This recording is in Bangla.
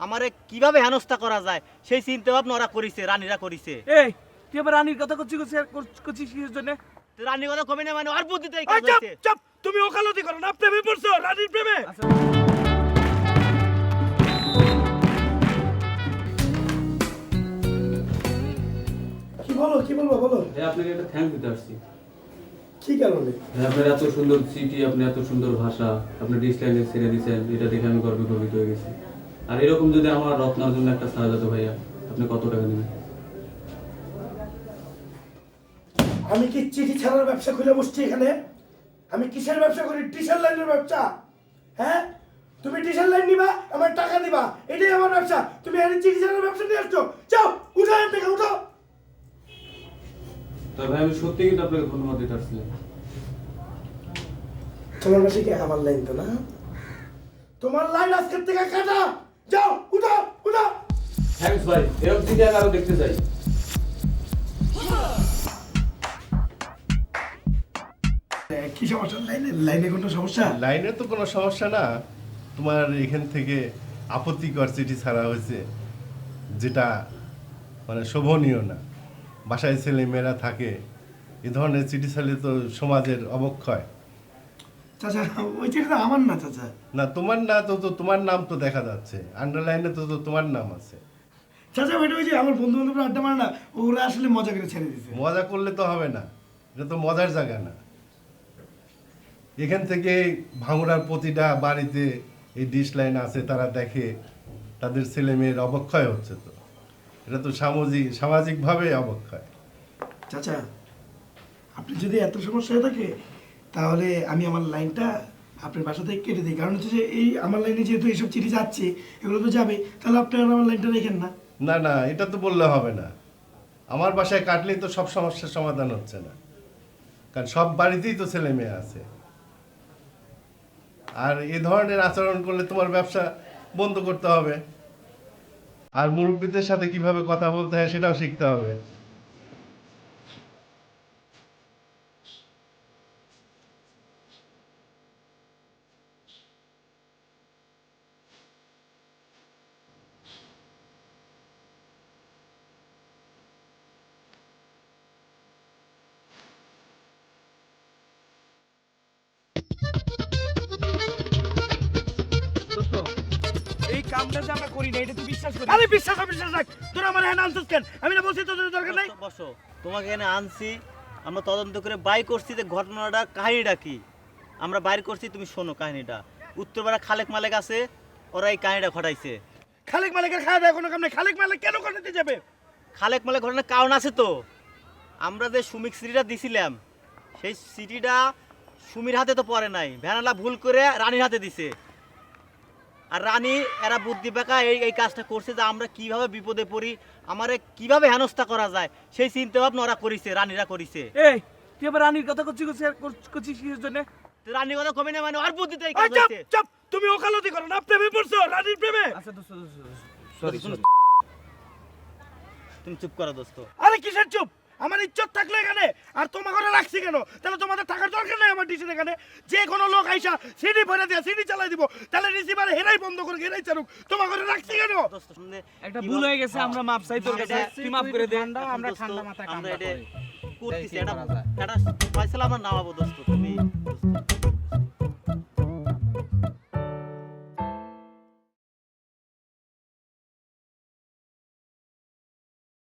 আমারে কিভাবে হেনস্থা করা যায় সেই চিন্তা ভাবনা ওরা করিছে, রানীরা করিছে। এই তুই আবার রানীর কথা করছিস কিসের জন্য? তো রানীর কথা কমে না মানে ওর বুদ্ধিতে এই কাজ চুপ হইছে। চুপ, তুমি ওকালতি করো না, প্রেমে পড়ছো রানীর প্রেমে। আচ্ছা কি বলবো বলো। আপনাকে একটা থ্যাঙ্ক দিতে আসছি। কি কারণে? আপনার এত সুন্দর সিটি, আপনি এত সুন্দর ভাষা, আপনি ডিসলাইনে ছেড়ে দিয়েছেন, এটা দেখে আমি গর্বিত হয়ে গেছি। আর এরকম যদি আমার রত্নার জন্য একটা সারা যেত ভাইয়া, আপনি কত টাকা নেবেন? আমি কি চিঠি ছাড়ার ব্যবসা খুলে বসছি এখানে? আমি কিসের ব্যবসা করি? টিশার লাইনের ব্যবসা। হ্যাঁ, তুমি টিশার লাইন নিবা, আমার টাকা দিবা, এটাই আমার ব্যবসা। তুমি এখানে চিঠি ছাড়ার ব্যবসা নিয়ে আসছো? যাও, উঠো এখান থেকে, উঠো। তবে আমি সত্যি কিন্তু আপনাকে ধন্যবাদ দিতে আসছিলাম। তোমার পাশে কি আমার লাইন তো না? তোমার লাইন আজকের থেকে কাটা। যাও, উঠো উঠো। থ্যাঙ্কস ভাই, এরকম সিটি আমি আরো দেখতে চাই। কি সমস্যা? লাইনে কোনো সমস্যা? লাইনে তো কোনো সমস্যা না, তোমার এখান থেকে আপত্তিকর চিঠি ছাড়া হয়েছে, যেটা মানে শোভনীয় না। বাসায় ছেলে মেয়েরা থাকে, এ ধরনের চিঠি ছাড়লে তো সমাজের অবক্ষয়। চাচা, ওই চিঠিটা আমার না চাচা। না তোমার না, তো তোমার নাম তো দেখা যাচ্ছে, আন্ডারলাইনে তো তোমার নাম আছে। চাচা, ওইটা ওই যে আমার বন্ধু বান্ধবরা আড্ডা মারে না, ওরা আসলে মজা করে ছেড়ে দিছে। মজা করলে তো হবে না, এটা তো মজার জায়গা না। এখান থেকে ভাঙড়ার প্রতিটা বাড়িতে এই ডিশ লাইন আছে, তারা দেখে তাদের ছেলে মেয়ের অবক্ষয় হচ্ছে, তো এটা তো সামাজিকভাবে অবক্ষয়। চাচা, আপনি যদি এত সমস্যা হয়ে থাকে তাহলে আমি আমার লাইনটা আপনার বাসা থেকে কেটে দিই। কারণ হচ্ছে যে এই আমার লাইনে যেহেতু এইসব চিঠি যাচ্ছে, এগুলো তো যাবে, তাহলে আপনি আর আমার লাইনটা রেখেন না। না না, এটা তো বললে হবে না। আমার বাসায় কাটলেই তো সব সমস্যার সমাধান হচ্ছে না, কারণ সব বাড়িতেই তো ছেলে মেয়ে আছে। আর এ ধরনের আচরণ করলে তোমার ব্যবসা বন্ধ করতে হবে, আর মুরব্বীদের সাথে কিভাবে কথা বলতে হয় সেটাও শিখতে হবে। এই কামটা যে আমরা করি না এটা তুই বিশ্বাস করিস? আরে বিশ্বাস রাখ, তোরা আমার হ্যাঁ আনছিস কেন? আমি না বলছি তোদের দরকার নাই। বসো, বসো। তোমাকে এখানে আনছি, আমরা তদন্ত করে বাই করছি যে ঘটনাটা কাহিনীটা কি। আমরা বাইর করছি, তুমি শোনো কাহিনীটা। উত্তরপাড়া খালেক মালেক আছে, ওরা এই কাহিনীটা ঘটাইছে। খালেক মালিকের খাওয়া দেওয়া কোনো কাম নেই। খালেক মালিক কেন করতে যাবে? খালেক মালেক ঘটনার কারণ আছে তো। আমরা যে সুমিক সিটিটা দিছিলাম, সেই সিটিটা সুমির হাতে তো পড়ে নাই, ভ্যানালা ভুল করে রানীর হাতে দিছে। আর রানী এরা বুদ্ধি পাকা এই কাজটা করছে যে আমরা কিভাবে বিপদে পড়ি, আমারে কিভাবে হেনস্থা করা যায় সেই চিন্তা ভাবনা ওরা করিছে, রানীরা করিছে। এই তুই আবার রানীর কথা করছিস কিসের জন্য? তো রানীর কথা কমে না মানে ওর বুদ্ধিতে এই চুপ কাজ হইছে। চুপ, তুমি ওকালতি করো না, প্রেমে পড়ছো রানীর প্রেমে। আচ্ছা সরি তুমি চুপ করো দোস্ত। আরে কিসের চুপ? আমার ইজ্জত থাকলে এখানে, আর তোমার ঘরে রাখছি কেন? তাহলে তোমাদের থাকার দরকার নেই আমার ডিসের এখানে। যে কোনো লোক আইসা সিডি ভরে দিয়ে সিডি চালাই দিব, তাহলে রিসিভার হেরাই বন্ধ করে হেরাই চালুক। তোমার ঘরে রাখছি কেন? দোস্ত শুনলে একটা ভুল হয়ে গেছে, আমরা মাপ চাই তোর কাছে, তুই মাফ করে দে। আমরা ঠান্ডা মাথায় কামটা করতেছি, এটা ফয়সালা আমরা নামাবো দোস্ত। তুমি দোস্ত